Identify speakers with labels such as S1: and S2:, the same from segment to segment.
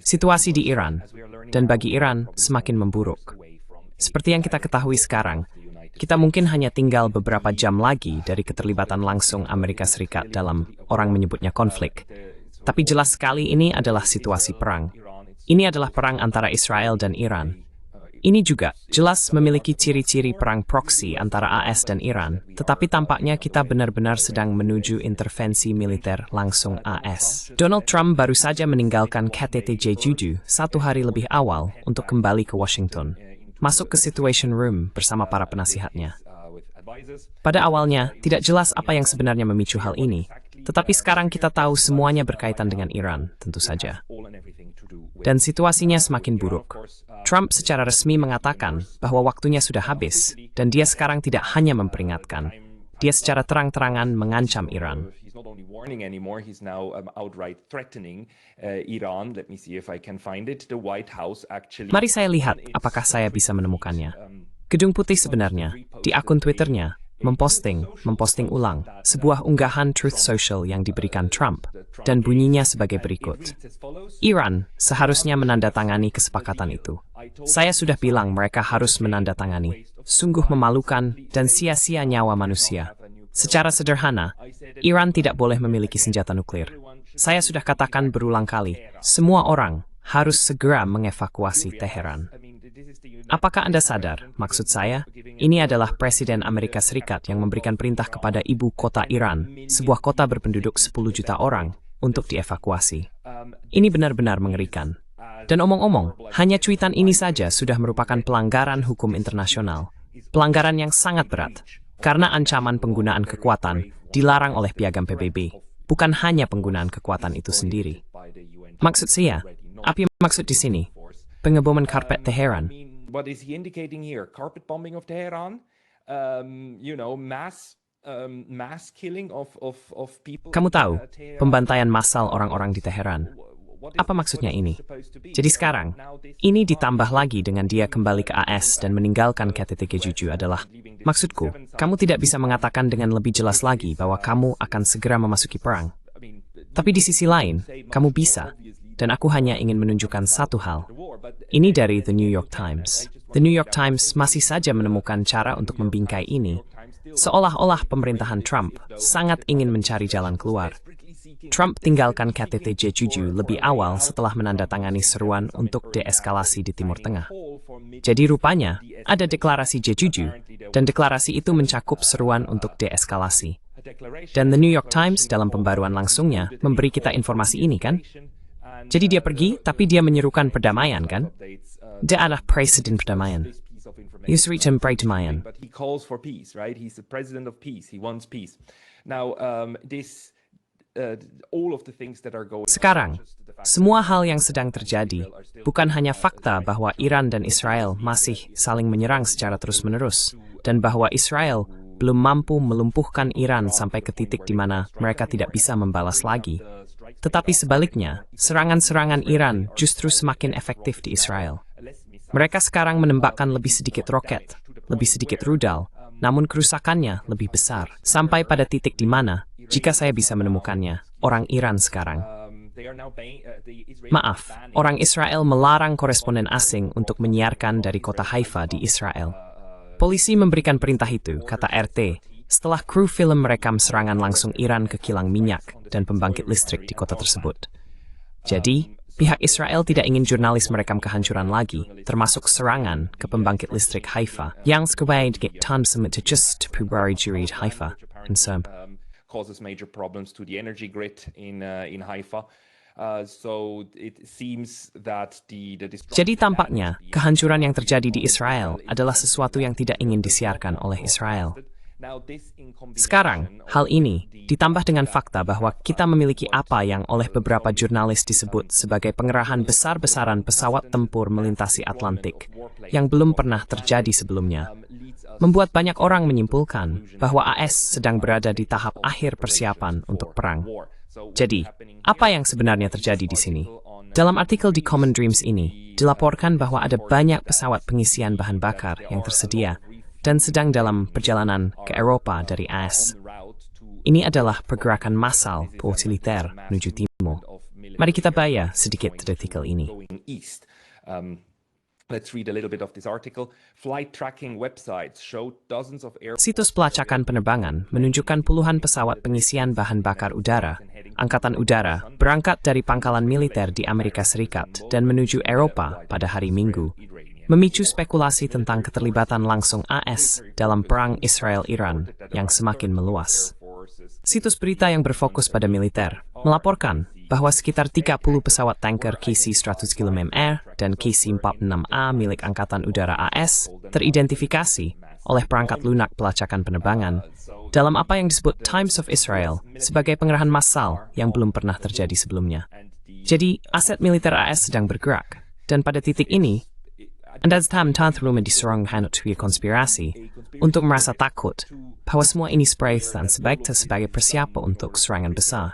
S1: Situasi di Iran, dan bagi Iran, semakin memburuk. Seperti yang kita ketahui sekarang, kita mungkin hanya tinggal beberapa jam lagi dari keterlibatan langsung Amerika Serikat dalam orang menyebutnya konflik. Tapi jelas sekali ini adalah situasi perang. Ini adalah perang antara Israel dan Iran. Ini juga jelas memiliki ciri-ciri perang proksi antara AS dan Iran, tetapi tampaknya kita benar-benar sedang menuju intervensi militer langsung AS. Donald Trump baru saja meninggalkan KTT Jeju 1 hari lebih awal untuk kembali ke Washington, masuk ke Situation Room bersama para penasihatnya. Pada awalnya, tidak jelas apa yang sebenarnya memicu hal ini, tetapi sekarang kita tahu semuanya berkaitan dengan Iran, tentu saja. Dan situasinya semakin buruk. Trump secara resmi mengatakan bahwa waktunya sudah habis, dan dia sekarang tidak hanya memperingatkan, dia secara terang-terangan mengancam Iran. Mari saya lihat apakah saya bisa menemukannya. Gedung Putih sebenarnya, di akun Twitternya, memposting ulang sebuah unggahan Truth Social yang diberikan Trump, dan bunyinya sebagai berikut. Iran seharusnya menandatangani kesepakatan itu. Saya sudah bilang mereka harus menandatangani. Sungguh memalukan dan sia-sia nyawa manusia. Secara sederhana, Iran tidak boleh memiliki senjata nuklir. Saya sudah katakan berulang kali, semua orang harus segera mengevakuasi Teheran. Apakah Anda sadar, maksud saya, ini adalah Presiden Amerika Serikat yang memberikan perintah kepada ibu kota Iran, sebuah kota berpenduduk 10 juta orang, untuk dievakuasi. Ini benar-benar mengerikan. Dan omong-omong, hanya cuitan ini saja sudah merupakan pelanggaran hukum internasional. Pelanggaran yang sangat berat, karena ancaman penggunaan kekuatan dilarang oleh Piagam PBB, bukan hanya penggunaan kekuatan itu sendiri. Maksud saya, apa yang maksud di sini? Pengeboman karpet Teheran.
S2: What is he indicating here? Carpet bombing of Tehran, mass killing of people.
S1: Kamu tahu, pembantaian massal orang-orang di Teheran. Apa maksudnya ini? Jadi sekarang, ini ditambah lagi dengan dia kembali ke AS dan meninggalkan KTT Jeju adalah, maksudku, kamu tidak bisa mengatakan dengan lebih jelas lagi bahwa kamu akan segera memasuki perang. Tapi di sisi lain, kamu bisa. Dan aku hanya ingin menunjukkan satu hal. Ini dari The New York Times. The New York Times masih saja menemukan cara untuk membingkai ini, seolah-olah pemerintahan Trump sangat ingin mencari jalan keluar. Trump tinggalkan KTT Jeju lebih awal setelah menandatangani seruan untuk deeskalasi di Timur Tengah. Jadi rupanya, ada deklarasi Jeju, dan deklarasi itu mencakup seruan untuk deeskalasi. Dan The New York Times dalam pembaruan langsungnya memberi kita informasi ini, kan? Jadi dia pergi, tapi dia menyerukan perdamaian, kan? Dia adalah presiden perdamaian. Yusri perdamaian. Sekarang, semua hal yang sedang terjadi bukan hanya fakta bahwa Iran dan Israel masih saling menyerang secara terus-menerus, dan bahwa Israel belum mampu melumpuhkan Iran sampai ke titik di mana mereka tidak bisa membalas lagi. Tetapi sebaliknya, serangan-serangan Iran justru semakin efektif di Israel. Mereka sekarang menembakkan lebih sedikit roket, lebih sedikit rudal, namun kerusakannya lebih besar. Sampai pada titik di mana, jika saya bisa menemukannya, orang Iran sekarang. Maaf, orang Israel melarang koresponden asing untuk menyiarkan dari kota Haifa di Israel. Polisi memberikan perintah itu, kata RT, setelah kru film merekam serangan langsung Iran ke kilang minyak dan pembangkit listrik di kota tersebut. Jadi, pihak Israel tidak ingin jurnalis merekam kehancuran lagi, termasuk serangan ke pembangkit listrik Haifa, yang sebagai tan to just February jurid Haifa, and so
S2: causes major problems to the energy grid in Haifa.
S1: Jadi tampaknya, kehancuran yang terjadi di Israel adalah sesuatu yang tidak ingin disiarkan oleh Israel. Sekarang, hal ini ditambah dengan fakta bahwa kita memiliki apa yang oleh beberapa jurnalis disebut sebagai pengerahan besar-besaran pesawat tempur melintasi Atlantik, yang belum pernah terjadi sebelumnya, membuat banyak orang menyimpulkan bahwa AS sedang berada di tahap akhir persiapan untuk perang. Jadi, apa yang sebenarnya terjadi di sini? Dalam artikel di Common Dreams ini, dilaporkan bahwa ada banyak pesawat pengisian bahan bakar yang tersedia dan sedang dalam perjalanan ke Eropa dari AS. ini adalah pergerakan massal militer menuju timur. Mari kita baca sedikit artikel ini.
S2: Let's read a little bit of this article. Flight tracking websites show dozens of
S1: Situs pelacakan penerbangan menunjukkan puluhan pesawat pengisian bahan bakar udara, Angkatan Udara, berangkat dari pangkalan militer di Amerika Serikat dan menuju Eropa pada hari Minggu, memicu spekulasi tentang keterlibatan langsung AS dalam perang Israel-Iran yang semakin meluas. Situs berita yang berfokus pada militer melaporkan bahwa sekitar 30 pesawat tanker KC-100 dan KC-46A milik Angkatan Udara AS teridentifikasi oleh perangkat lunak pelacakan penerbangan dalam apa yang disebut Times of Israel sebagai pengerahan massal yang belum pernah terjadi sebelumnya. Jadi, aset militer AS sedang bergerak, dan pada titik ini, Anda tam-tam rumah diserang hanut konspirasi untuk merasa takut bahwa semua ini sebagai persiapan untuk serangan besar,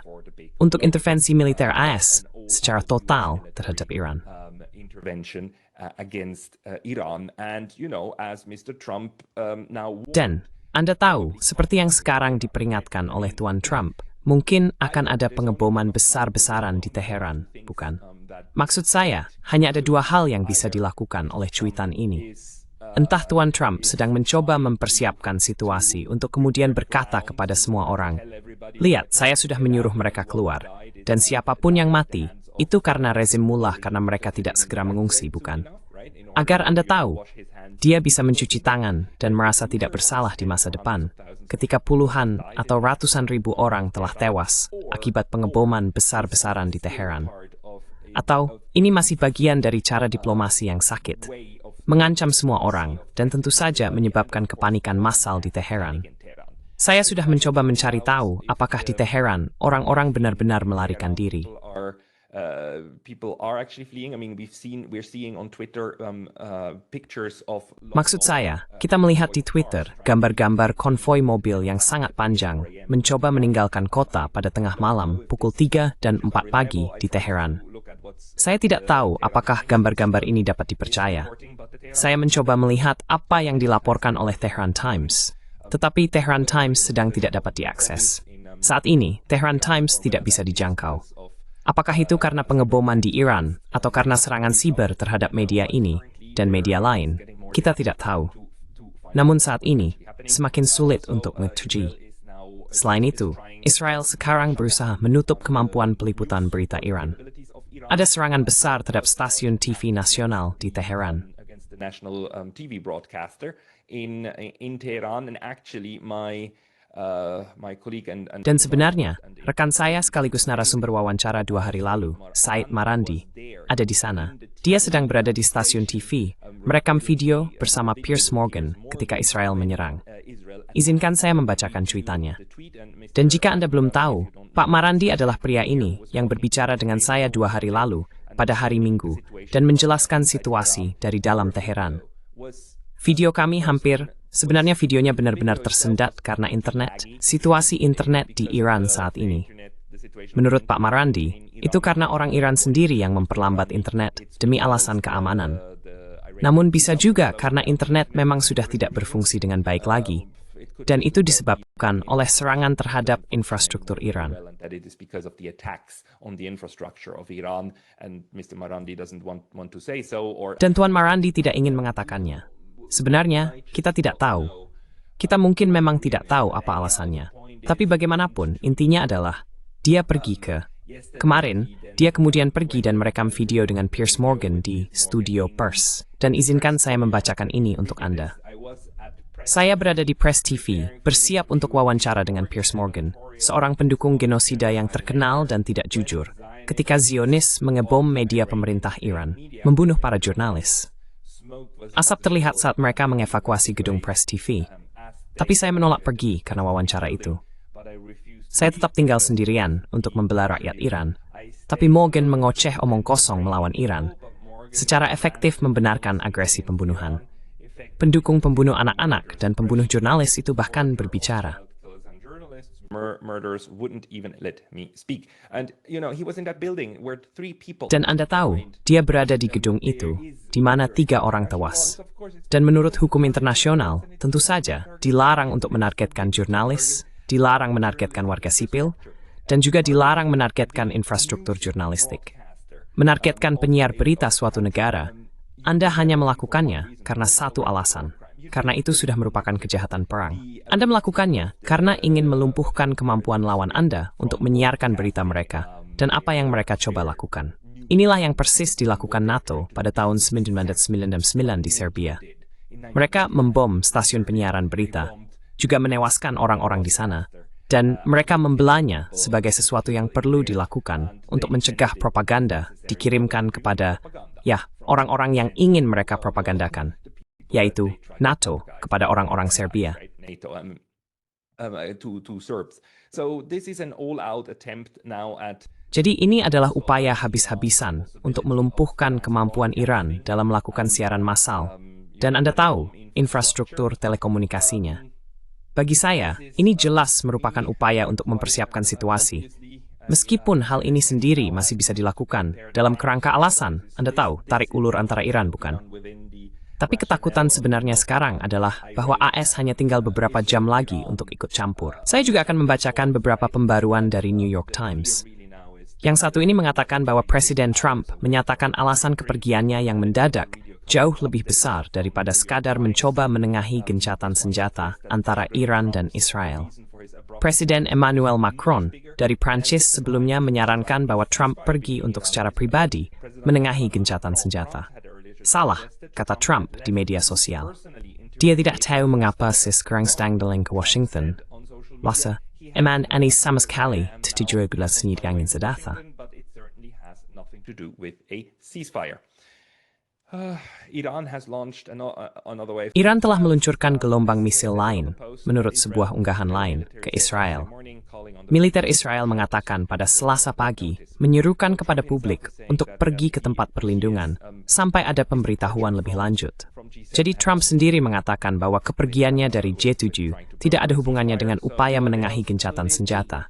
S1: untuk intervensi militer AS secara total terhadap Iran.
S2: Intervention against Iran, and as Mr. Trump now.
S1: Dan Anda tahu, seperti yang sekarang diperingatkan oleh Tuan Trump, mungkin akan ada pengeboman besar-besaran di Teheran, bukan? Maksud saya, hanya ada dua hal yang bisa dilakukan oleh cuitan ini. Entah Tuan Trump sedang mencoba mempersiapkan situasi untuk kemudian berkata kepada semua orang, lihat, saya sudah menyuruh mereka keluar, dan siapapun yang mati, itu karena rezim mullah karena mereka tidak segera mengungsi, bukan? Agar Anda tahu, dia bisa mencuci tangan dan merasa tidak bersalah di masa depan, ketika puluhan atau ratusan ribu orang telah tewas akibat pengeboman besar-besaran di Teheran. Atau, ini masih bagian dari cara diplomasi yang sakit, mengancam semua orang, dan tentu saja menyebabkan kepanikan massal di Teheran. Saya sudah mencoba mencari tahu apakah di Teheran orang-orang benar-benar melarikan diri. Maksud saya, kita melihat di Twitter gambar-gambar konvoi mobil yang sangat panjang mencoba meninggalkan kota pada tengah malam pukul 3 dan 4 pagi di Teheran. Saya tidak tahu apakah gambar-gambar ini dapat dipercaya. Saya mencoba melihat apa yang dilaporkan oleh Tehran Times, tetapi Tehran Times sedang tidak dapat diakses. Saat ini, Tehran Times tidak bisa dijangkau. Apakah itu karena pengeboman di Iran atau karena serangan siber terhadap media ini dan media lain? Kita tidak tahu. Namun saat ini, semakin sulit untuk menguji. Selain itu, Israel sekarang berusaha menutup kemampuan peliputan berita Iran. Ada serangan besar terhadap stasiun TV nasional di Teheran. Dan sebenarnya, rekan saya sekaligus narasumber wawancara 2 hari lalu, Said Marandi, ada di sana. Dia sedang berada di stasiun TV, merekam video bersama Piers Morgan ketika Israel menyerang. Izinkan saya membacakan cuitannya. Dan jika Anda belum tahu, Pak Marandi adalah pria ini yang berbicara dengan saya 2 hari lalu, pada hari Minggu, dan menjelaskan situasi dari dalam Teheran. Video kami sebenarnya videonya benar-benar tersendat karena internet, situasi internet di Iran saat ini. Menurut Pak Marandi, itu karena orang Iran sendiri yang memperlambat internet demi alasan keamanan. Namun bisa juga karena internet memang sudah tidak berfungsi dengan baik lagi, dan itu disebabkan oleh serangan terhadap infrastruktur Iran. Dan Tuan Marandi tidak ingin mengatakannya. Sebenarnya, kita tidak tahu. Kita mungkin memang tidak tahu apa alasannya. Tapi bagaimanapun, intinya adalah, dia pergi Kemarin, dia kemudian pergi dan merekam video dengan Piers Morgan di Studio Pers. Dan izinkan saya membacakan ini untuk Anda. Saya berada di Press TV, bersiap untuk wawancara dengan Piers Morgan, seorang pendukung genosida yang terkenal dan tidak jujur, ketika Zionis mengebom media pemerintah Iran, membunuh para jurnalis. Asap terlihat saat mereka mengevakuasi gedung Press TV. Tapi saya menolak pergi karena wawancara itu. Saya tetap tinggal sendirian untuk membela rakyat Iran. Tapi Morgan mengoceh omong kosong melawan Iran, secara efektif membenarkan agresi pembunuhan. Pendukung pembunuh anak-anak dan pembunuh jurnalis itu bahkan berbicara. Dan Anda tahu, dia berada di gedung itu, di mana 3 orang tewas. Dan menurut hukum internasional, tentu saja dilarang untuk menargetkan jurnalis, dilarang menargetkan warga sipil, dan juga dilarang menargetkan infrastruktur jurnalistik. Menargetkan penyiar berita suatu negara, Anda hanya melakukannya karena satu alasan. Karena itu sudah merupakan kejahatan perang. Anda melakukannya karena ingin melumpuhkan kemampuan lawan Anda untuk menyiarkan berita mereka dan apa yang mereka coba lakukan. Inilah yang persis dilakukan NATO pada tahun 1999 di Serbia. Mereka membom stasiun penyiaran berita, juga menewaskan orang-orang di sana, dan mereka membelanya sebagai sesuatu yang perlu dilakukan untuk mencegah propaganda dikirimkan kepada, orang-orang yang ingin mereka propagandakan, yaitu NATO kepada orang-orang Serbia. Jadi ini adalah upaya habis-habisan untuk melumpuhkan kemampuan Iran dalam melakukan siaran massal. Dan Anda tahu, infrastruktur telekomunikasinya. Bagi saya, ini jelas merupakan upaya untuk mempersiapkan situasi. Meskipun hal ini sendiri masih bisa dilakukan dalam kerangka alasan, Anda tahu, tarik ulur antara Iran, bukan? Tapi ketakutan sebenarnya sekarang adalah bahwa AS hanya tinggal beberapa jam lagi untuk ikut campur. Saya juga akan membacakan beberapa pembaruan dari New York Times. Yang satu ini mengatakan bahwa Presiden Trump menyatakan alasan kepergiannya yang mendadak jauh lebih besar daripada sekadar mencoba menengahi gencatan senjata antara Iran dan Israel. Presiden Emmanuel Macron dari Prancis sebelumnya menyarankan bahwa Trump pergi untuk secara pribadi menengahi gencatan senjata. Salah, kata Trump di media sosial. Dia tidak tahu mengapa sekarang sedang ke Washington. Lasa, eman anis sama sekali tidak juga senyidangin senjata. Iran telah meluncurkan gelombang misil lain, menurut sebuah unggahan lain, ke Israel. Militer Israel mengatakan pada Selasa pagi, menyerukan kepada publik untuk pergi ke tempat perlindungan, sampai ada pemberitahuan lebih lanjut. Jadi Trump sendiri mengatakan bahwa kepergiannya dari J7 tidak ada hubungannya dengan upaya menengahi gencatan senjata.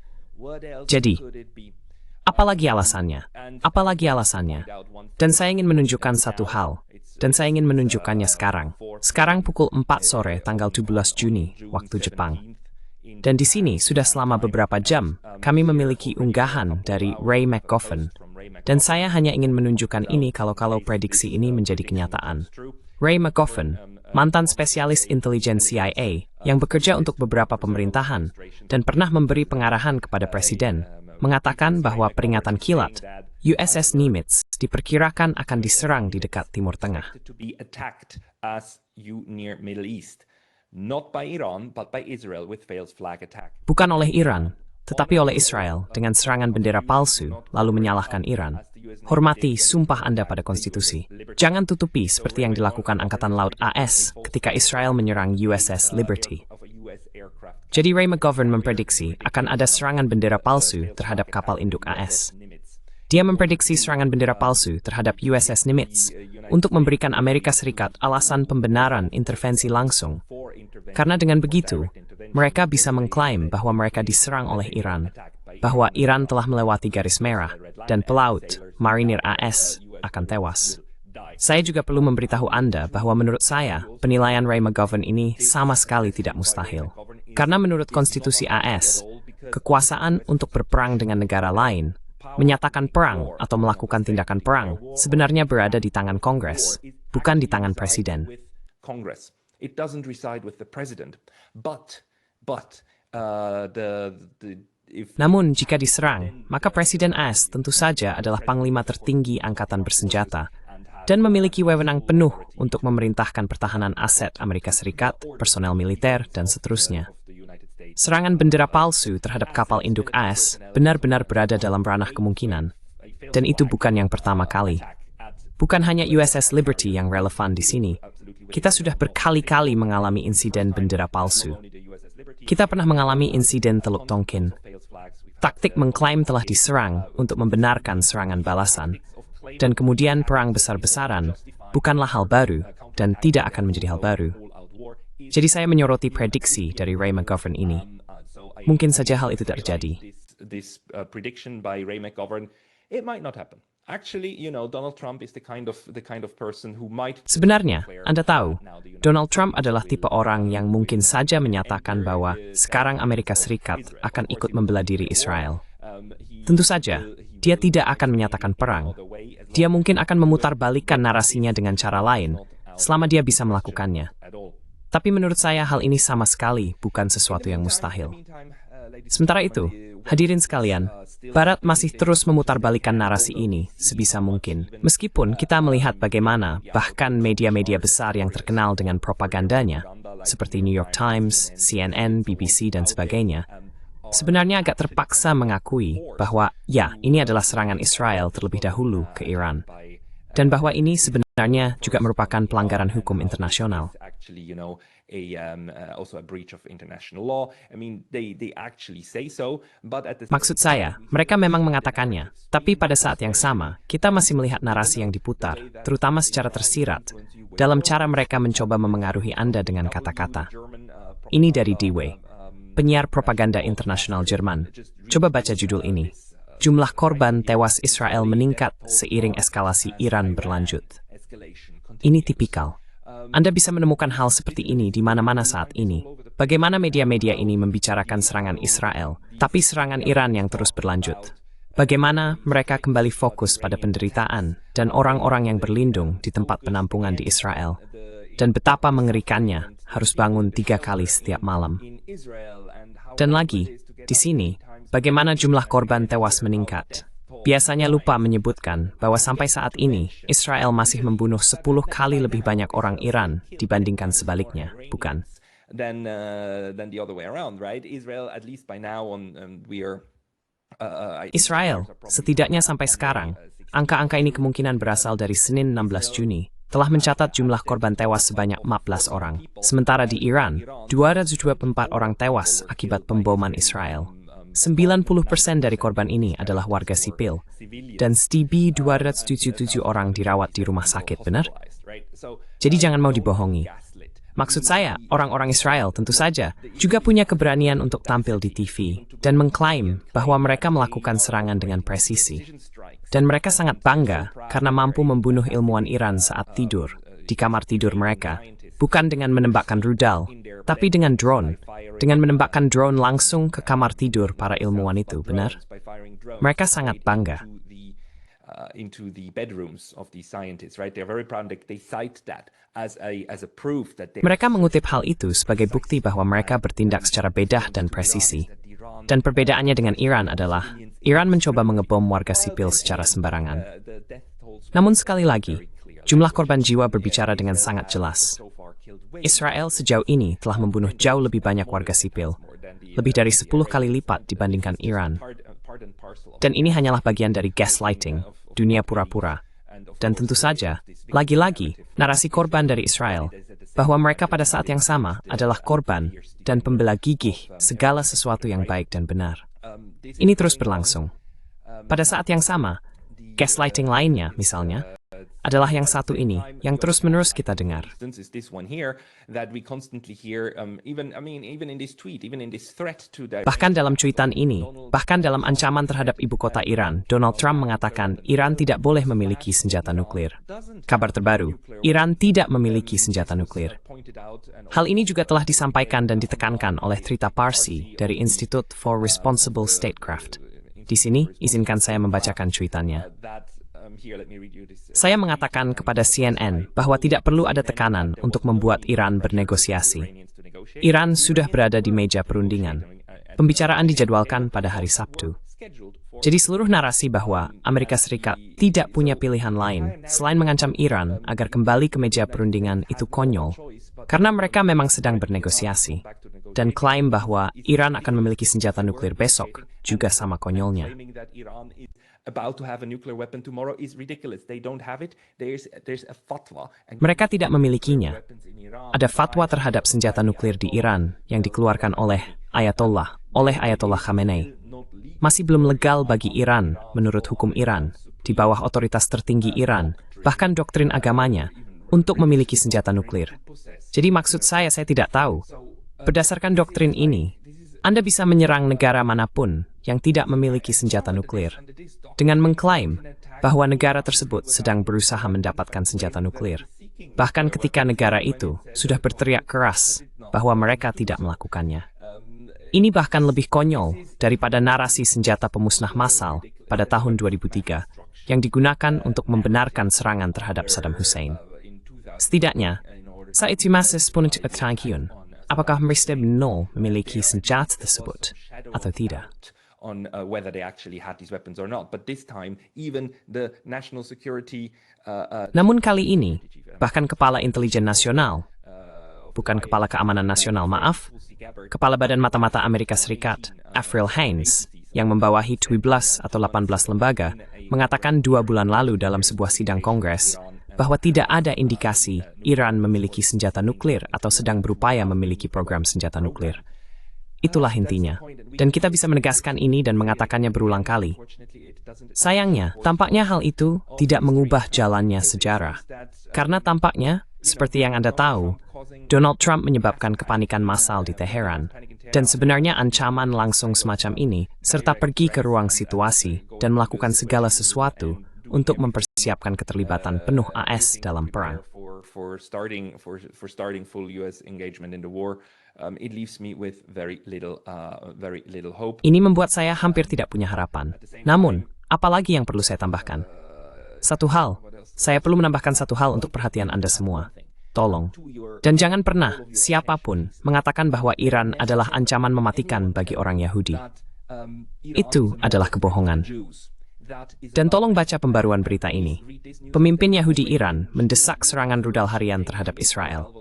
S1: Jadi, apalagi alasannya? Apalagi alasannya? Dan saya ingin menunjukkan satu hal, dan saya ingin menunjukkannya sekarang. Sekarang pukul 4 sore tanggal 17 Juni, waktu Jepang. Dan di sini sudah selama beberapa jam, kami memiliki unggahan dari Ray McGovern. Dan saya hanya ingin menunjukkan ini kalau prediksi ini menjadi kenyataan. Ray McGovern, mantan spesialis intelijen CIA yang bekerja untuk beberapa pemerintahan dan pernah memberi pengarahan kepada Presiden, mengatakan bahwa peringatan kilat USS Nimitz diperkirakan akan diserang di dekat Timur Tengah. Bukan oleh Iran, tetapi oleh Israel dengan serangan bendera palsu, lalu menyalahkan Iran. Hormati sumpah Anda pada konstitusi. Jangan tutupi seperti yang dilakukan Angkatan Laut AS ketika Israel menyerang USS Liberty. Jadi Ray McGovern memprediksi akan ada serangan bendera palsu terhadap kapal induk AS. Dia memprediksi serangan bendera palsu terhadap USS Nimitz untuk memberikan Amerika Serikat alasan pembenaran intervensi langsung. Karena dengan begitu, mereka bisa mengklaim bahwa mereka diserang oleh Iran, bahwa Iran telah melewati garis merah, dan pelaut, marinir AS, akan tewas. Saya juga perlu memberitahu Anda bahwa menurut saya, penilaian Ray McGovern ini sama sekali tidak mustahil. Karena menurut konstitusi AS, kekuasaan untuk berperang dengan negara lain, menyatakan perang atau melakukan tindakan perang, sebenarnya berada di tangan Kongres, bukan di tangan Presiden. Namun, jika diserang, maka Presiden AS tentu saja adalah panglima tertinggi angkatan bersenjata dan memiliki wewenang penuh untuk memerintahkan pertahanan aset Amerika Serikat, personel militer, dan seterusnya. Serangan bendera palsu terhadap kapal induk AS benar-benar berada dalam ranah kemungkinan, dan itu bukan yang pertama kali. Bukan hanya USS Liberty yang relevan di sini. Kita sudah berkali-kali mengalami insiden bendera palsu. Kita pernah mengalami insiden Teluk Tonkin. Taktik mengklaim telah diserang untuk membenarkan serangan balasan, dan kemudian perang besar-besaran bukanlah hal baru dan tidak akan menjadi hal baru. Jadi saya menyoroti prediksi dari Ray McGovern ini. Mungkin saja hal itu terjadi.
S2: Actually, Donald Trump is the kind of person who might.
S1: Sebenarnya, Anda tahu, Donald Trump adalah tipe orang yang mungkin saja menyatakan bahwa sekarang Amerika Serikat akan ikut membela diri Israel. Tentu saja, dia tidak akan menyatakan perang. Dia mungkin akan memutarbalikkan narasinya dengan cara lain, selama dia bisa melakukannya. Tapi menurut saya hal ini sama sekali bukan sesuatu yang mustahil. Sementara itu, hadirin sekalian, Barat masih terus memutarbalikkan narasi ini sebisa mungkin. Meskipun kita melihat bagaimana bahkan media-media besar yang terkenal dengan propagandanya, seperti New York Times, CNN, BBC, dan sebagainya, sebenarnya agak terpaksa mengakui bahwa ya, ini adalah serangan Israel terlebih dahulu ke Iran. Dan bahwa ini sebenarnya juga merupakan pelanggaran hukum internasional. Maksud saya, mereka memang mengatakannya, tapi pada saat yang sama, kita masih melihat narasi yang diputar, terutama secara tersirat, dalam cara mereka mencoba memengaruhi Anda dengan kata-kata. Ini dari D-Way, penyiar propaganda internasional Jerman. Coba baca judul ini. Jumlah korban tewas Israel meningkat seiring eskalasi Iran berlanjut. Ini tipikal. Anda bisa menemukan hal seperti ini di mana-mana saat ini. Bagaimana media-media ini membicarakan serangan Israel, tapi serangan Iran yang terus berlanjut. Bagaimana mereka kembali fokus pada penderitaan dan orang-orang yang berlindung di tempat penampungan di Israel. Dan betapa mengerikannya harus bangun 3 kali setiap malam. Dan lagi, di sini, bagaimana jumlah korban tewas meningkat. Biasanya lupa menyebutkan bahwa sampai saat ini, Israel masih membunuh 10 kali lebih banyak orang Iran dibandingkan sebaliknya, bukan? Israel, setidaknya sampai sekarang, angka-angka ini kemungkinan berasal dari Senin 16 Juni, telah mencatat jumlah korban tewas sebanyak 14 orang. Sementara di Iran, 224 orang tewas akibat pemboman Israel. 90% dari korban ini adalah warga sipil, dan setidaknya 277 orang dirawat di rumah sakit, benar? Jadi jangan mau dibohongi. Maksud saya, orang-orang Israel tentu saja juga punya keberanian untuk tampil di TV dan mengklaim bahwa mereka melakukan serangan dengan presisi. Dan mereka sangat bangga karena mampu membunuh ilmuwan Iran saat tidur, di kamar tidur mereka, bukan dengan menembakkan rudal, tapi dengan drone. Dengan menembakkan drone langsung ke kamar tidur para ilmuwan itu, benar? Mereka sangat bangga. Mereka mengutip hal itu sebagai bukti bahwa mereka bertindak secara bedah dan presisi. Dan perbedaannya dengan Iran adalah, Iran mencoba mengebom warga sipil secara sembarangan. Namun sekali lagi, jumlah korban jiwa berbicara dengan sangat jelas. Israel sejauh ini telah membunuh jauh lebih banyak warga sipil, lebih dari 10 kali lipat dibandingkan Iran. Dan ini hanyalah bagian dari gaslighting, dunia pura-pura. Dan tentu saja, lagi-lagi, narasi korban dari Israel, bahwa mereka pada saat yang sama adalah korban dan pembela gigih segala sesuatu yang baik dan benar. Ini terus berlangsung. Pada saat yang sama, gaslighting lainnya, misalnya, adalah yang satu ini, yang terus-menerus kita dengar. Bahkan dalam cuitan ini, bahkan dalam ancaman terhadap ibu kota Iran, Donald Trump mengatakan Iran tidak boleh memiliki senjata nuklir. Kabar terbaru, Iran tidak memiliki senjata nuklir. Hal ini juga telah disampaikan dan ditekankan oleh Trita Parsi dari Institute for Responsible Statecraft. Di sini, izinkan saya membacakan cuitannya. Saya mengatakan kepada CNN bahwa tidak perlu ada tekanan untuk membuat Iran bernegosiasi. Iran sudah berada di meja perundingan. Pembicaraan dijadwalkan pada hari Sabtu. Jadi seluruh narasi bahwa Amerika Serikat tidak punya pilihan lain selain mengancam Iran agar kembali ke meja perundingan itu konyol. Karena mereka memang sedang bernegosiasi. Dan klaim bahwa Iran akan memiliki senjata nuklir besok juga sama konyolnya. Mereka tidak memilikinya. Ada fatwa terhadap senjata nuklir di Iran yang dikeluarkan oleh Ayatollah Khamenei. Masih belum legal bagi Iran menurut hukum Iran, di bawah otoritas tertinggi Iran, bahkan doktrin agamanya, untuk memiliki senjata nuklir. Jadi maksud saya tidak tahu. Berdasarkan doktrin ini, Anda bisa menyerang negara manapun yang tidak memiliki senjata nuklir dengan mengklaim bahwa negara tersebut sedang berusaha mendapatkan senjata nuklir, bahkan ketika negara itu sudah berteriak keras bahwa mereka tidak melakukannya. Ini bahkan lebih konyol daripada narasi senjata pemusnah massal pada tahun 2003 yang digunakan untuk membenarkan serangan terhadap Saddam Hussein. Setidaknya, saya masih punya ketagihan apakah Presiden Nol memiliki senjata tersebut atau tidak.
S2: On whether they actually had these weapons or not. But this time, even the national security.
S1: Namun kali ini, bahkan Kepala Intelijen Nasional, bukan Kepala Keamanan Nasional, maaf, Kepala Badan Mata-Mata Amerika Serikat, Avril Haines, yang membawahi 12 atau 18 lembaga, mengatakan 2 bulan lalu dalam sebuah sidang Kongres bahwa tidak ada indikasi Iran memiliki senjata nuklir atau sedang berupaya memiliki program senjata nuklir. Itulah intinya. Dan kita bisa menegaskan ini dan mengatakannya berulang kali. Sayangnya, tampaknya hal itu tidak mengubah jalannya sejarah. Karena tampaknya, seperti yang Anda tahu, Donald Trump menyebabkan kepanikan massal di Teheran. Dan sebenarnya ancaman langsung semacam ini, serta pergi ke ruang situasi dan melakukan segala sesuatu untuk mempersiapkan keterlibatan penuh AS dalam perang.
S2: For starting full US engagement in the war, it leaves me with very little hope.
S1: Ini membuat saya hampir tidak punya harapan. Namun, apalagi yang perlu saya tambahkan? Saya perlu menambahkan satu hal untuk perhatian Anda semua. Tolong. Dan jangan pernah siapapun mengatakan bahwa Iran adalah ancaman mematikan bagi orang Yahudi. Itu adalah kebohongan. Dan tolong baca pembaruan berita ini. Pemimpin Yahudi Iran mendesak serangan rudal harian terhadap Israel.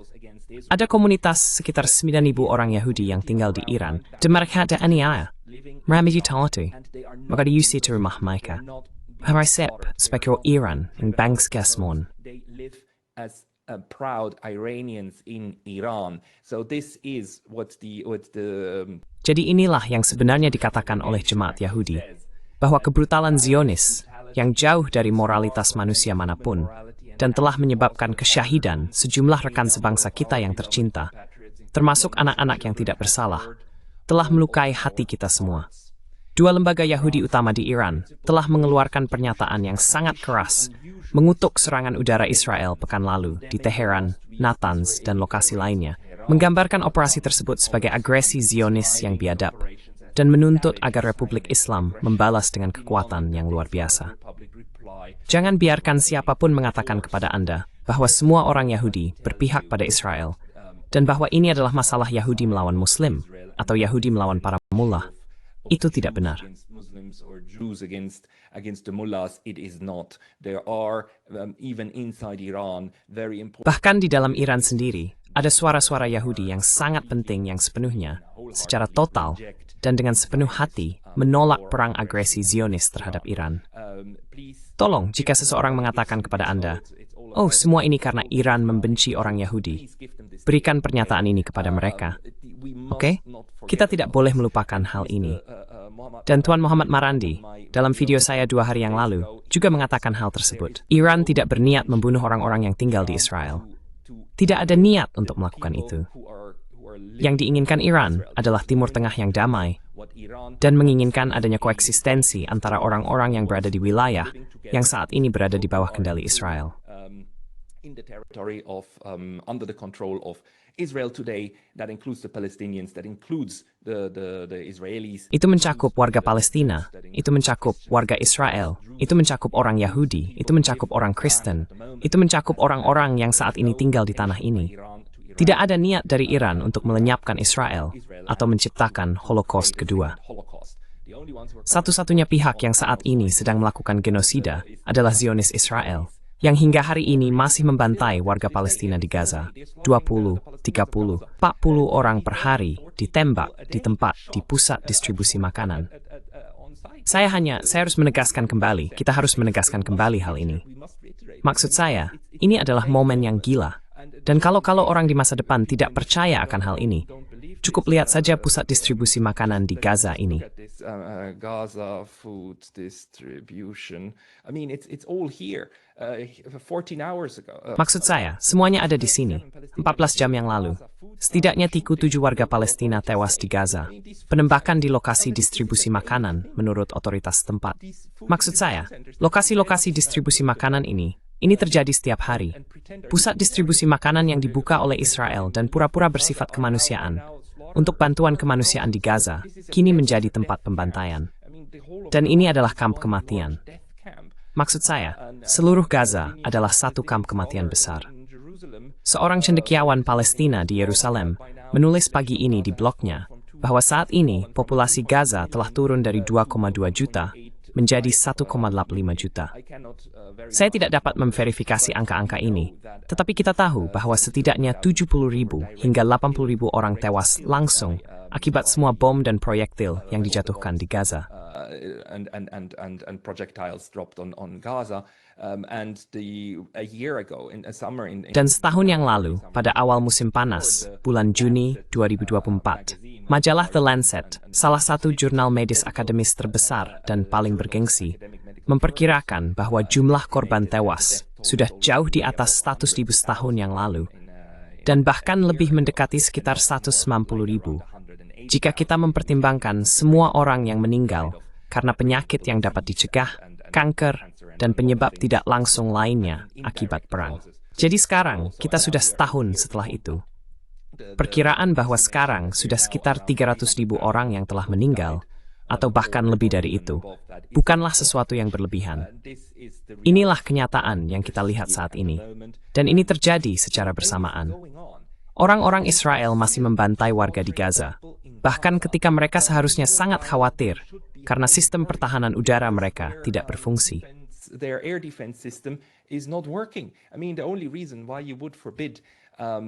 S1: Ada komunitas sekitar 9.000 orang Yahudi yang tinggal di Iran. Dan mereka aniaya. Ramiji Talati. Maka diusir ke rumah mereka. Harasep spekul Iran yang bangsgasmon.
S2: They live as proud Iranians in Iran. So this is
S1: Jadi inilah yang sebenarnya dikatakan oleh jemaat Yahudi. Bahwa kebrutalan Zionis yang jauh dari moralitas manusia manapun dan telah menyebabkan kesyahidan sejumlah rekan sebangsa kita yang tercinta, termasuk anak-anak yang tidak bersalah, telah melukai hati kita semua. 2 lembaga Yahudi utama di Iran telah mengeluarkan pernyataan yang sangat keras mengutuk serangan udara Israel pekan lalu di Teheran, Natanz, dan lokasi lainnya, menggambarkan operasi tersebut sebagai agresi Zionis yang biadab, dan menuntut agar Republik Islam membalas dengan kekuatan yang luar biasa. Jangan biarkan siapapun mengatakan kepada Anda bahwa semua orang Yahudi berpihak pada Israel, dan bahwa ini adalah masalah Yahudi melawan Muslim, atau Yahudi melawan para mullah. Itu tidak benar. Bahkan di dalam Iran sendiri, ada suara-suara Yahudi yang sangat penting yang sepenuhnya, secara total, dan dengan sepenuh hati menolak perang agresi Zionis terhadap Iran. Tolong, jika seseorang mengatakan kepada Anda, "Oh, semua ini karena Iran membenci orang Yahudi," berikan pernyataan ini kepada mereka. Oke? Kita tidak boleh melupakan hal ini. Dan Tuan Muhammad Marandi, dalam video saya 2 hari yang lalu, juga mengatakan hal tersebut. Iran tidak berniat membunuh orang-orang yang tinggal di Israel. Tidak ada niat untuk melakukan itu. Yang diinginkan Iran adalah Timur Tengah yang damai dan menginginkan adanya koeksistensi antara orang-orang yang berada di wilayah yang saat ini berada di bawah kendali Israel.
S2: Under the control of Israel today, that includes the Palestinians, that includes the Israelis.
S1: Itu mencakup warga Palestina, itu mencakup warga Israel, itu mencakup orang Yahudi, itu mencakup orang Kristen, itu mencakup orang-orang yang saat ini tinggal di tanah ini. Tidak ada niat dari Iran untuk melenyapkan Israel atau menciptakan Holocaust kedua. Satu-satunya pihak yang saat ini sedang melakukan genosida adalah Zionis Israel, yang hingga hari ini masih membantai warga Palestina di Gaza. 20, 30, 40 orang per hari ditembak di tempat di pusat distribusi makanan. Saya harus menegaskan kembali, kita harus menegaskan kembali hal ini. Maksud saya, ini adalah momen yang gila. Dan kalau orang di masa depan tidak percaya akan hal ini, Cukup lihat saja pusat distribusi makanan di Gaza ini.
S2: Gaza food distribution. I mean, it's all here. 14 hours ago.
S1: Maksud saya, semuanya ada di sini. 14 jam yang lalu. Setidaknya 7 warga Palestina tewas di Gaza. Penembakan di lokasi distribusi makanan, menurut otoritas setempat. Maksud saya, lokasi-lokasi distribusi makanan ini terjadi setiap hari. Pusat distribusi makanan yang dibuka oleh Israel dan pura-pura bersifat kemanusiaan untuk bantuan kemanusiaan di Gaza, kini menjadi tempat pembantaian. Dan ini adalah kamp kematian. Maksud saya, seluruh Gaza adalah satu kamp kematian besar. Seorang cendekiawan Palestina di Yerusalem menulis pagi ini di blognya bahwa saat ini populasi Gaza telah turun dari 2,2 juta menjadi 1,85 juta. Saya tidak dapat memverifikasi angka-angka ini, tetapi kita tahu bahwa setidaknya 70.000 hingga 80.000 orang tewas langsung akibat semua bom dan proyektil yang dijatuhkan di Gaza.
S2: And projectiles dropped on Gaza.
S1: Dan setahun yang lalu, pada awal musim panas, bulan Juni 2024, majalah The Lancet, salah satu jurnal medis akademis terbesar dan paling bergengsi, memperkirakan bahwa jumlah korban tewas sudah jauh di atas 100.000 setahun yang lalu, dan bahkan lebih mendekati sekitar 190.000. Jika kita mempertimbangkan semua orang yang meninggal karena penyakit yang dapat dicegah, kanker, dan penyebab tidak langsung lainnya akibat perang. Jadi sekarang, kita sudah setahun setelah itu. Perkiraan bahwa sekarang sudah sekitar 300.000 orang yang telah meninggal, atau bahkan lebih dari itu, bukanlah sesuatu yang berlebihan. Inilah kenyataan yang kita lihat saat ini, dan ini terjadi secara bersamaan. Orang-orang Israel masih membantai warga di Gaza, bahkan ketika mereka seharusnya sangat khawatir karena sistem pertahanan udara mereka tidak berfungsi.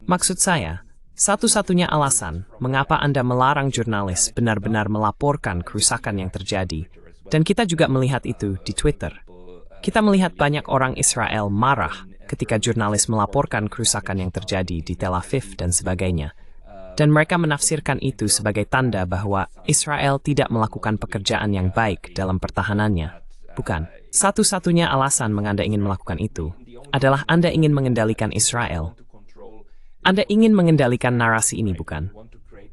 S1: Maksud saya, satu-satunya alasan mengapa Anda melarang jurnalis benar-benar melaporkan kerusakan yang terjadi, dan kita juga melihat itu di Twitter. Kita melihat banyak orang Israel marah ketika jurnalis melaporkan kerusakan yang terjadi di Tel Aviv dan sebagainya. Dan mereka menafsirkan itu sebagai tanda bahwa Israel tidak melakukan pekerjaan yang baik dalam pertahanannya. Bukan. Satu-satunya alasan mengapa Anda ingin melakukan itu adalah Anda ingin mengendalikan Israel. Anda ingin mengendalikan narasi ini, bukan?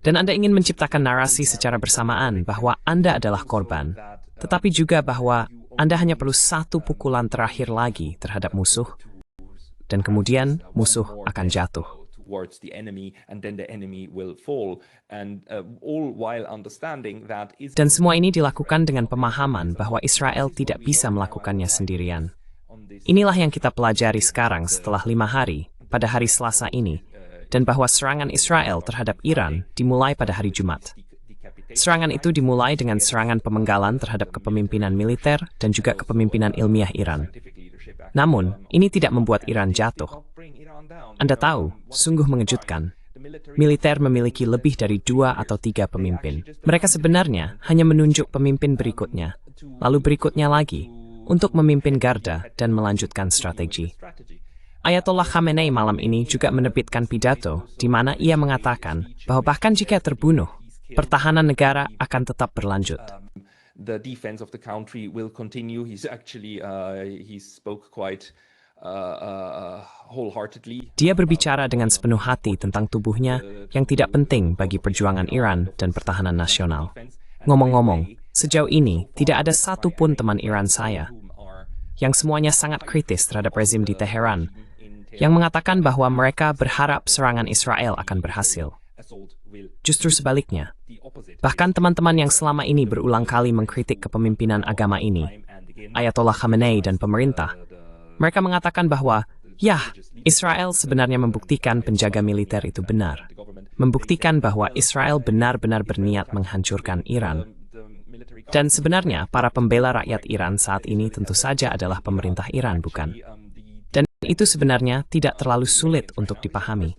S1: Dan Anda ingin menciptakan narasi secara bersamaan bahwa Anda adalah korban, tetapi juga bahwa Anda hanya perlu satu pukulan terakhir lagi terhadap musuh, dan kemudian musuh akan jatuh. Dan semua ini dilakukan dengan pemahaman bahwa Israel tidak bisa melakukannya sendirian. Inilah yang kita pelajari sekarang setelah 5 hari, pada hari Selasa ini, dan bahwa serangan Israel terhadap Iran dimulai pada hari Jumat. Serangan itu dimulai dengan serangan pemenggalan terhadap kepemimpinan militer dan juga kepemimpinan ilmiah Iran. Namun, ini tidak membuat Iran jatuh. Anda tahu, sungguh mengejutkan. Militer memiliki lebih dari 2 atau 3 pemimpin. Mereka sebenarnya hanya menunjuk pemimpin berikutnya, lalu berikutnya lagi, untuk memimpin garda dan melanjutkan strategi. Ayatollah Khamenei malam ini juga menerbitkan pidato di mana ia mengatakan bahwa bahkan jika terbunuh, pertahanan negara akan tetap berlanjut.
S2: The defense of the country will continue. He spoke quite wholeheartedly.
S1: Dia berbicara dengan sepenuh hati tentang tubuhnya yang tidak penting bagi perjuangan Iran dan pertahanan nasional. Ngomong-ngomong, sejauh ini tidak ada satupun teman Iran saya yang semuanya sangat kritis terhadap rezim di Teheran, yang mengatakan bahwa mereka berharap serangan Israel akan berhasil. Justru sebaliknya, bahkan teman-teman yang selama ini berulang kali mengkritik kepemimpinan agama ini, Ayatollah Khamenei dan pemerintah, mereka mengatakan bahwa, ya, Israel sebenarnya membuktikan penjaga militer itu benar. Membuktikan bahwa Israel benar-benar berniat menghancurkan Iran. Dan sebenarnya, para pembela rakyat Iran saat ini tentu saja adalah pemerintah Iran, bukan? Dan itu sebenarnya tidak terlalu sulit untuk dipahami.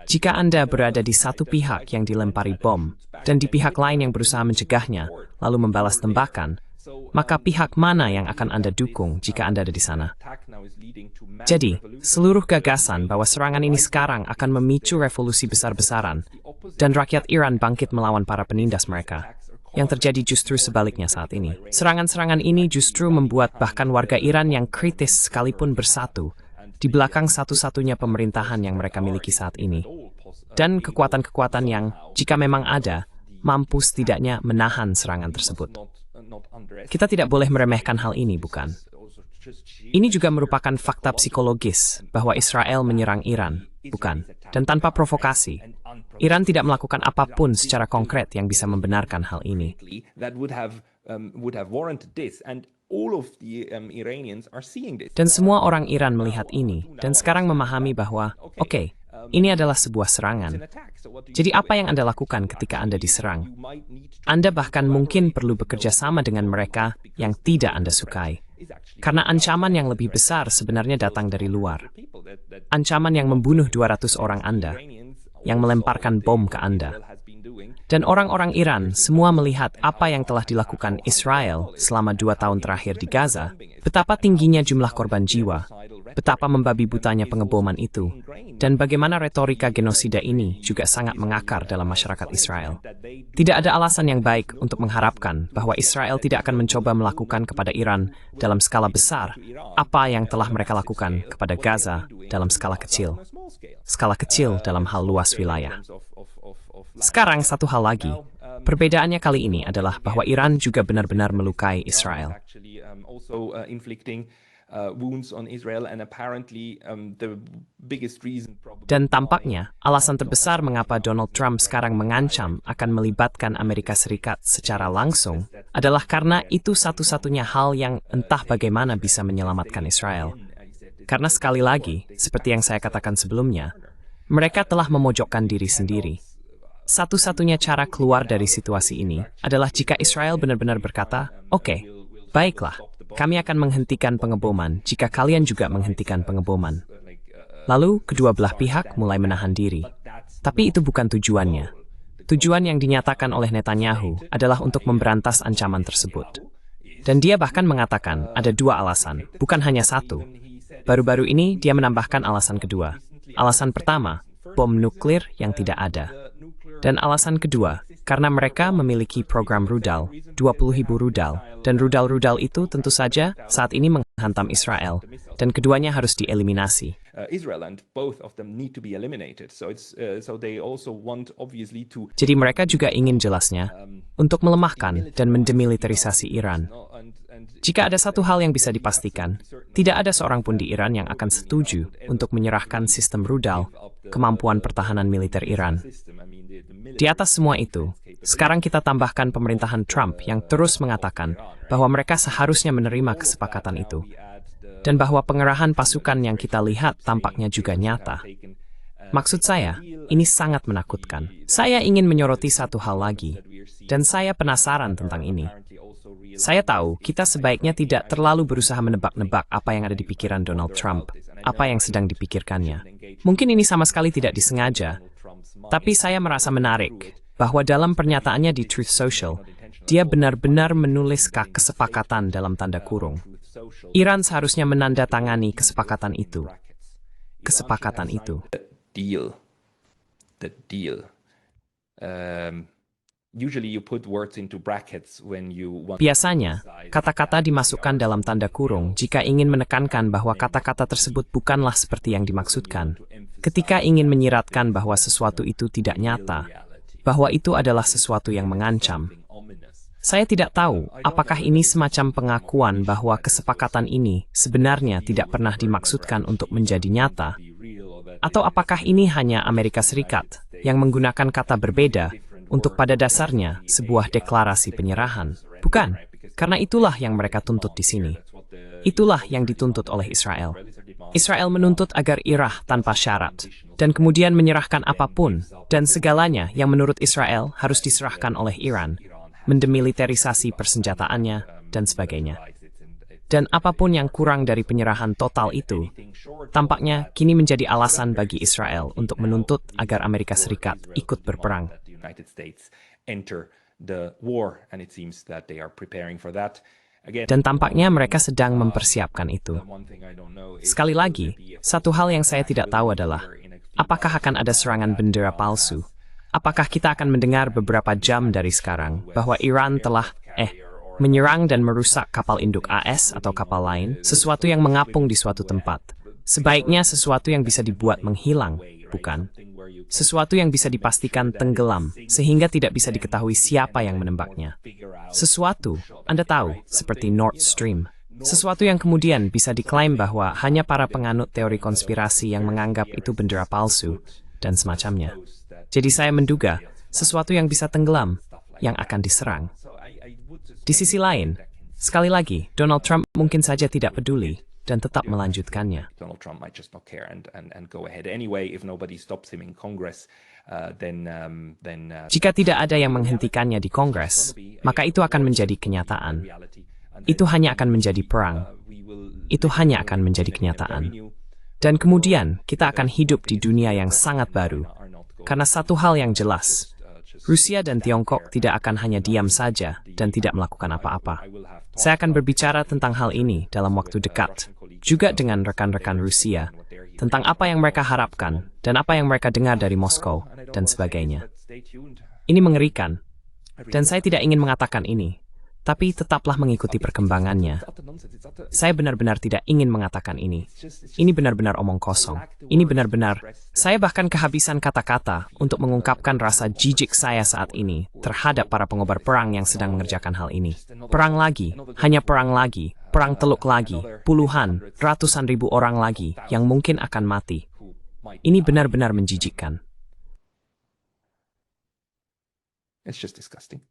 S1: Jika Anda berada di satu pihak yang dilempari bom, dan di pihak lain yang berusaha mencegahnya, lalu membalas tembakan, maka pihak mana yang akan Anda dukung jika Anda ada di sana? Jadi, seluruh gagasan bahwa serangan ini sekarang akan memicu revolusi besar-besaran dan rakyat Iran bangkit melawan para penindas mereka. Yang terjadi justru sebaliknya saat ini. Serangan-serangan ini justru membuat bahkan warga Iran yang kritis sekalipun bersatu di belakang satu-satunya pemerintahan yang mereka miliki saat ini. Dan kekuatan-kekuatan yang, jika memang ada, mampu setidaknya menahan serangan tersebut. Kita tidak boleh meremehkan hal ini, bukan? Ini juga merupakan fakta psikologis bahwa Israel menyerang Iran, bukan? Dan tanpa provokasi, Iran tidak melakukan apapun secara konkret yang bisa membenarkan hal ini. Dan semua orang Iran melihat ini, dan sekarang memahami bahwa, oke, ini adalah sebuah serangan. Jadi apa yang Anda lakukan ketika Anda diserang? Anda bahkan mungkin perlu bekerja sama dengan mereka yang tidak Anda sukai. Karena ancaman yang lebih besar sebenarnya datang dari luar. Ancaman yang membunuh 200 orang Anda, yang melemparkan bom ke Anda. Dan orang-orang Iran semua melihat apa yang telah dilakukan Israel selama 2 tahun terakhir di Gaza, betapa tingginya jumlah korban jiwa, betapa membabi butanya pengeboman itu, dan bagaimana retorika genosida ini juga sangat mengakar dalam masyarakat Israel. Tidak ada alasan yang baik untuk mengharapkan bahwa Israel tidak akan mencoba melakukan kepada Iran dalam skala besar apa yang telah mereka lakukan kepada Gaza dalam skala kecil. Skala kecil dalam hal luas wilayah. Sekarang satu hal lagi. Perbedaannya kali ini adalah bahwa Iran juga benar-benar melukai Israel. Dan tampaknya, alasan terbesar mengapa Donald Trump sekarang mengancam akan melibatkan Amerika Serikat secara langsung adalah karena itu satu-satunya hal yang entah bagaimana bisa menyelamatkan Israel. Karena sekali lagi, seperti yang saya katakan sebelumnya, mereka telah memojokkan diri sendiri. Satu-satunya cara keluar dari situasi ini adalah jika Israel benar-benar berkata, oke, baiklah, kami akan menghentikan pengeboman jika kalian juga menghentikan pengeboman. Lalu, kedua belah pihak mulai menahan diri. Tapi itu bukan tujuannya. Tujuan yang dinyatakan oleh Netanyahu adalah untuk memberantas ancaman tersebut. Dan dia bahkan mengatakan ada 2 alasan, bukan hanya 1. Baru-baru ini dia menambahkan alasan kedua. Alasan pertama, bom nuklir yang tidak ada. Dan alasan kedua, karena mereka memiliki program rudal, 20.000 rudal, dan rudal-rudal itu tentu saja saat ini menghantam Israel, dan keduanya harus dieliminasi. Jadi mereka juga ingin jelasnya, untuk melemahkan dan mendemilitarisasi Iran. Jika ada satu hal yang bisa dipastikan, tidak ada seorang pun di Iran yang akan setuju untuk menyerahkan sistem rudal, kemampuan pertahanan militer Iran. Di atas semua itu, sekarang kita tambahkan pemerintahan Trump yang terus mengatakan bahwa mereka seharusnya menerima kesepakatan itu. Dan bahwa pengerahan pasukan yang kita lihat tampaknya juga nyata. Maksud saya, ini sangat menakutkan. Saya ingin menyoroti satu hal lagi, dan saya penasaran tentang ini. Saya tahu kita sebaiknya tidak terlalu berusaha menebak-nebak apa yang ada di pikiran Donald Trump, apa yang sedang dipikirkannya. Mungkin ini sama sekali tidak disengaja, tapi saya merasa menarik bahwa dalam pernyataannya di Truth Social, dia benar-benar menulis kesepakatan dalam tanda kurung. Iran seharusnya menandatangani kesepakatan itu. Kesepakatan itu.
S2: The deal.
S1: Biasanya, kata-kata dimasukkan dalam tanda kurung jika ingin menekankan bahwa kata-kata tersebut bukanlah seperti yang dimaksudkan. Ketika ingin menyiratkan bahwa sesuatu itu tidak nyata, bahwa itu adalah sesuatu yang mengancam. Saya tidak tahu apakah ini semacam pengakuan bahwa kesepakatan ini sebenarnya tidak pernah dimaksudkan untuk menjadi nyata, atau apakah ini hanya Amerika Serikat yang menggunakan kata berbeda untuk pada dasarnya sebuah deklarasi penyerahan. Bukan, karena itulah yang mereka tuntut di sini. Itulah yang dituntut oleh Israel. Israel menuntut agar Iran tanpa syarat, dan kemudian menyerahkan apapun, dan segalanya yang menurut Israel harus diserahkan oleh Iran, mendemilitarisasi persenjataannya, dan sebagainya. Dan apapun yang kurang dari penyerahan total itu, tampaknya kini menjadi alasan bagi Israel untuk menuntut agar Amerika Serikat ikut berperang.
S2: United States enter the war, and it seems that they are preparing for that.
S1: Dan tampaknya mereka sedang mempersiapkan itu. Sekali lagi, satu hal yang saya tidak tahu adalah, apakah akan ada serangan bendera palsu? Apakah kita akan mendengar beberapa jam dari sekarang bahwa Iran telah menyerang dan merusak kapal induk AS atau kapal lain, sesuatu yang mengapung di suatu tempat? Sebaiknya sesuatu yang bisa dibuat menghilang, bukan? Sesuatu yang bisa dipastikan tenggelam, sehingga tidak bisa diketahui siapa yang menembaknya. Sesuatu, Anda tahu, seperti Nord Stream. Sesuatu yang kemudian bisa diklaim bahwa hanya para penganut teori konspirasi yang menganggap itu bendera palsu, dan semacamnya. Jadi saya menduga, sesuatu yang bisa tenggelam, yang akan diserang. Di sisi lain, sekali lagi, Donald Trump mungkin saja tidak peduli, dan tetap melanjutkannya.
S2: Donald Trump might just not care and go ahead anyway if nobody stops him in Congress.
S1: Jika tidak ada yang menghentikannya di Kongres, maka itu akan menjadi kenyataan. Itu hanya akan menjadi perang. Itu hanya akan menjadi kenyataan. Dan kemudian, kita akan hidup di dunia yang sangat baru. Karena satu hal yang jelas, Rusia dan Tiongkok tidak akan hanya diam saja dan tidak melakukan apa-apa. Saya akan berbicara tentang hal ini dalam waktu dekat, juga dengan rekan-rekan Rusia, tentang apa yang mereka harapkan dan apa yang mereka dengar dari Moskow, dan sebagainya. Ini mengerikan, dan saya tidak ingin mengatakan ini, tapi tetaplah mengikuti perkembangannya. Saya benar-benar tidak ingin mengatakan ini. Ini benar-benar omong kosong. Ini benar-benar, saya bahkan kehabisan kata-kata untuk mengungkapkan rasa jijik saya saat ini terhadap para pengobar perang yang sedang mengerjakan hal ini. Perang lagi, hanya perang lagi, perang teluk lagi, puluhan, ratusan ribu orang lagi yang mungkin akan mati. Ini benar-benar menjijikkan.
S2: It's just disgusting.